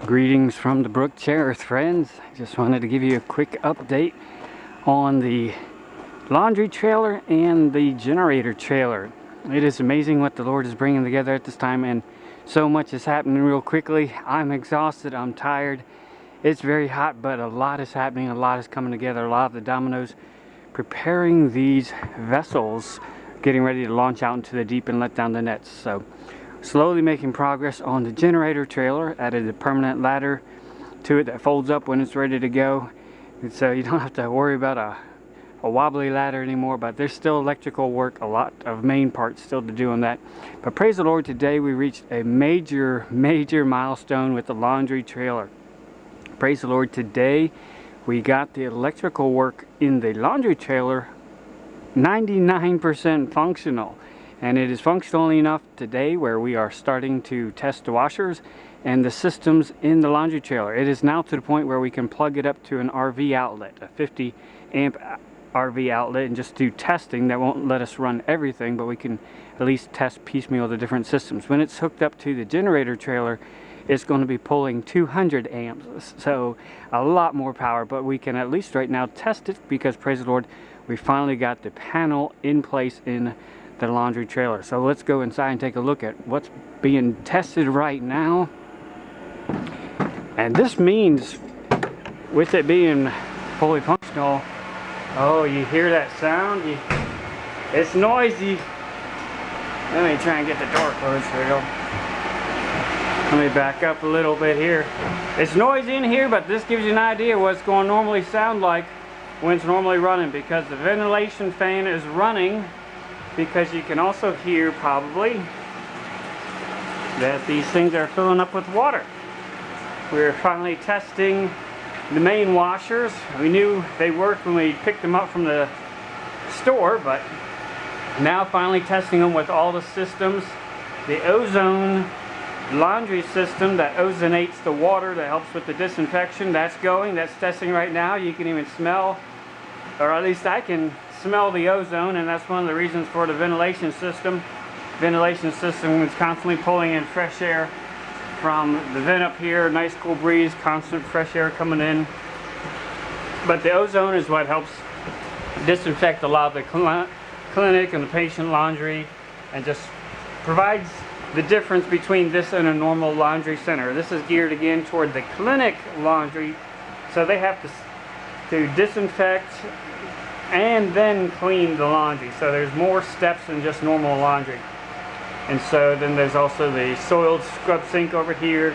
Greetings from the Brook Cherith, friends. Just wanted to give you a quick update on the laundry trailer and the generator trailer. It is amazing what the Lord is bringing together at this time, and so much is happening real quickly. I'm exhausted, I'm tired. It's very hot, but a lot is happening, a lot is coming together. A lot of the dominoes preparing these vessels, getting ready to launch out into the deep and let down the nets. So slowly making progress on the generator trailer. Added a permanent ladder to it that folds up when it's ready to go, and so you don't have to worry about a wobbly ladder anymore. But there's still electrical work, a lot of main parts still to do on that. But praise the Lord, today we reached a major milestone with the laundry trailer. Praise the Lord, today we got the electrical work in the laundry trailer 99% functional. And it is functional enough today where we are starting to test the washers and the systems in the laundry trailer. It is now to the point where we can plug it up to an RV outlet, a 50 amp RV outlet, and just do testing. That won't let us run everything, but we can at least test piecemeal the different systems. When it's hooked up to the generator trailer, it's going to be pulling 200 amps, so a lot more power, but we can at least right now test it because, praise the Lord, we finally got the panel in place in the laundry trailer. So let's go inside and take a look at what's being tested right now. And this means, with it being fully functional, oh, you hear that sound? It's noisy. Let me try and get the door closed. There we go. Let me back up a little bit here. It's noisy in here, but this gives you an idea what it's going to normally sound like when it's normally running, because the ventilation fan is running. Because you can also hear probably that these things are filling up with water. We're finally testing the main washers. We knew they worked when we picked them up from the store, but now finally testing them with all the systems. The ozone laundry system that ozonates the water, that helps with the disinfection, that's testing right now. You can even smell, or at least I can smell the ozone, and that's one of the reasons for the ventilation system. Ventilation system is constantly pulling in fresh air from the vent up here. Nice cool breeze, constant fresh air coming in. But the ozone is what helps disinfect a lot of the clinic and the patient laundry, and just provides the difference between this and a normal laundry center. This is geared again toward the clinic laundry, so they have to disinfect and then clean the laundry. So there's more steps than just normal laundry. And so then there's also the soiled scrub sink over here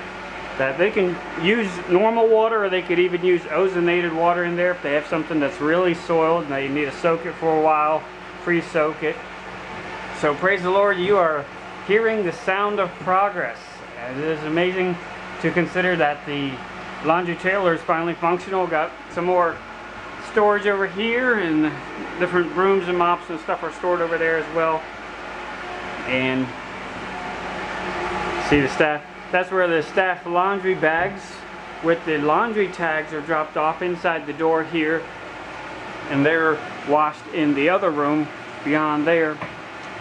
that they can use normal water, or they could even use ozonated water in there if they have something that's really soiled and they need to soak it for a while, pre-soak it. So praise the Lord, you are hearing the sound of progress. And it is amazing to consider that the laundry trailer is finally functional. Got some more storage over here, and different brooms and mops and stuff are stored over there as well. And see the staff, that's where the staff laundry bags with the laundry tags are dropped off inside the door here, and they're washed in the other room beyond there.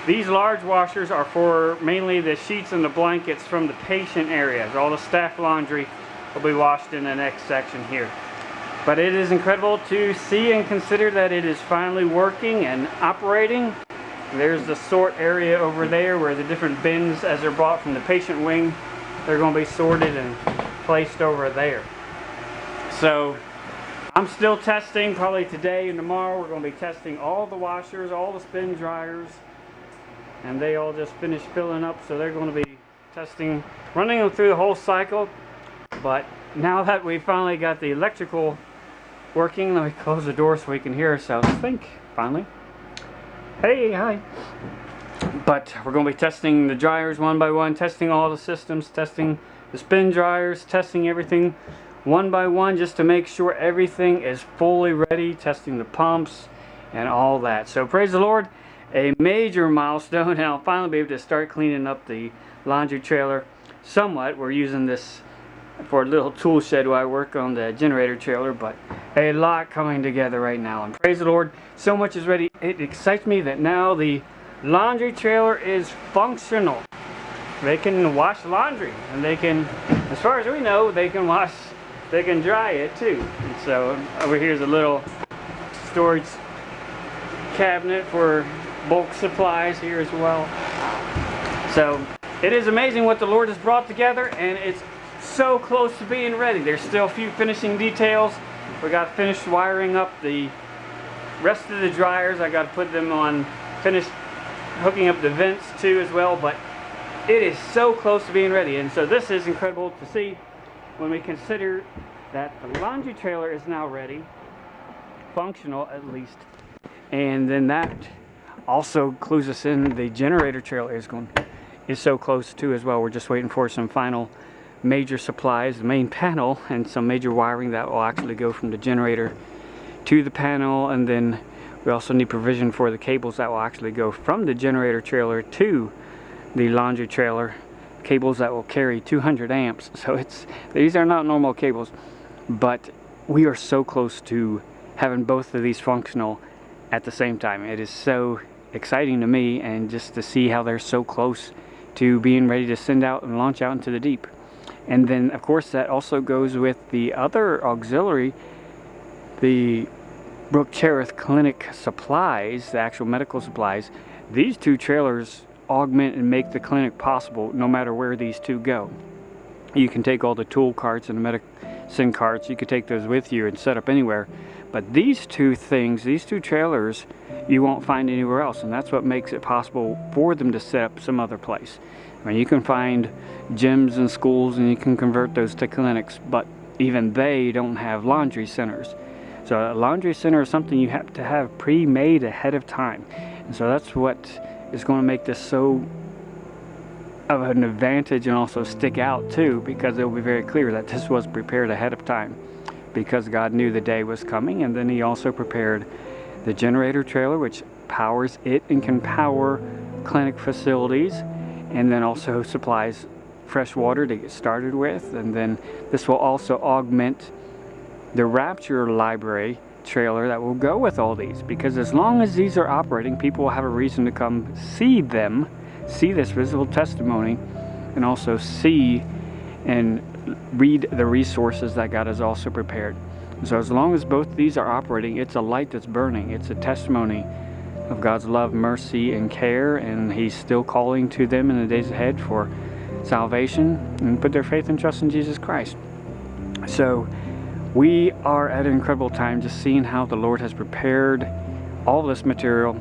These large washers are for mainly the sheets and the blankets from the patient areas. All the staff laundry will be washed in the next section here. But it is incredible to see and consider that it is finally working and operating. There's the sort area over there where the different bins, as they're brought from the patient wing, they're going to be sorted and placed over there. So I'm still testing. Probably today and tomorrow we're going to be testing all the washers, all the spin dryers, and they all just finished filling up, so they're going to be testing, running them through the whole cycle. But now that we finally got the electrical working, let me close the door so we can hear ourselves think finally. Hey, hi. But we're going to be testing the dryers one by one, testing all the systems, testing the spin dryers, testing everything one by one just to make sure everything is fully ready, testing the pumps and all that. So praise the Lord, a major milestone, and I'll finally be able to start cleaning up the laundry trailer somewhat. We're using this for a little tool shed while I work on the generator trailer, but a lot coming together right now, and praise the Lord, so much is ready. It excites me that now the laundry trailer is functional. they can wash laundry, and they can, as far as we know, they can dry it too. And so over here is a little storage cabinet for bulk supplies here as well. So it is amazing what the Lord has brought together, and it's so close to being ready. There's still a few finishing details. We got to finish wiring up the rest of the dryers. I got to put them on, finish hooking up the vents too as well, but it is so close to being ready. And so this is incredible to see when we consider that the laundry trailer is now ready, functional at least, and then that also clues us in the generator trailer is so close too as well. We're just waiting for some final major supplies, the main panel, and some major wiring that will actually go from the generator to the panel, and then we also need provision for the cables that will actually go from the generator trailer to the laundry trailer, cables that will carry 200 amps. So these are not normal cables, but we are so close to having both of these functional at the same time. It is so exciting to me, and just to see how they're so close to being ready to send out and launch out into the deep. And then of course that also goes with the other auxiliary, the Brooke Cherith Clinic supplies, the actual medical supplies. These two trailers augment and make the clinic possible no matter where these two go. You can take all the tool carts and the medicine carts, you could take those with you and set up anywhere. But these two things, these two trailers, you won't find anywhere else, and that's what makes it possible for them to set up some other place. I mean, you can find gyms and schools and you can convert those to clinics, but even they don't have laundry centers. So a laundry center is something you have to have pre-made ahead of time. And so that's what is going to make this so of an advantage, and also stick out too, because it will be very clear that this was prepared ahead of time, because God knew the day was coming. And then he also prepared the generator trailer, which powers it and can power clinic facilities, and then also supplies fresh water to get started with. And then this will also augment the Rapture library trailer that will go with all these, because as long as these are operating, people will have a reason to come see them, see this visible testimony, and also see and read the resources that God has also prepared. So as long as both these are operating, it's a light that's burning. It's a testimony of God's love, mercy, and care, and he's still calling to them in the days ahead for salvation and put their faith and trust in Jesus Christ. So we are at an incredible time, just seeing how the Lord has prepared all this material,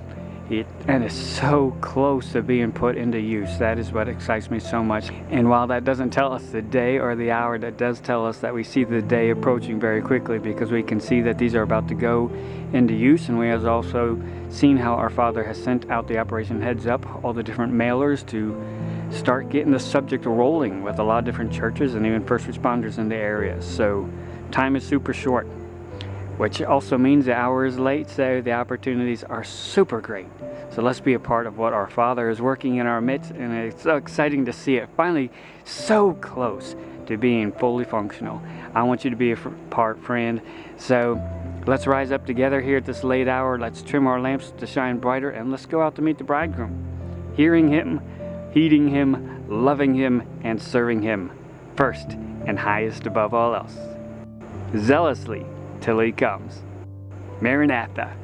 and it's so close to being put into use. That is what excites me so much. And while that doesn't tell us the day or the hour, that does tell us that we see the day approaching very quickly, because we can see that these are about to go into use. And we have also seen how our Father has sent out the Operation Heads Up, all the different mailers, to start getting the subject rolling with a lot of different churches and even first responders in the area. So time is super short, which also means the hour is late, so the opportunities are super great. So let's be a part of what our Father is working in our midst, and it's so exciting to see it finally so close to being fully functional. I want you to be a part, friend. So let's rise up together here at this late hour. Let's trim our lamps to shine brighter, and let's go out to meet the bridegroom, hearing him, heeding him, loving him, and serving him first and highest above all else, zealously till he comes. Maranatha.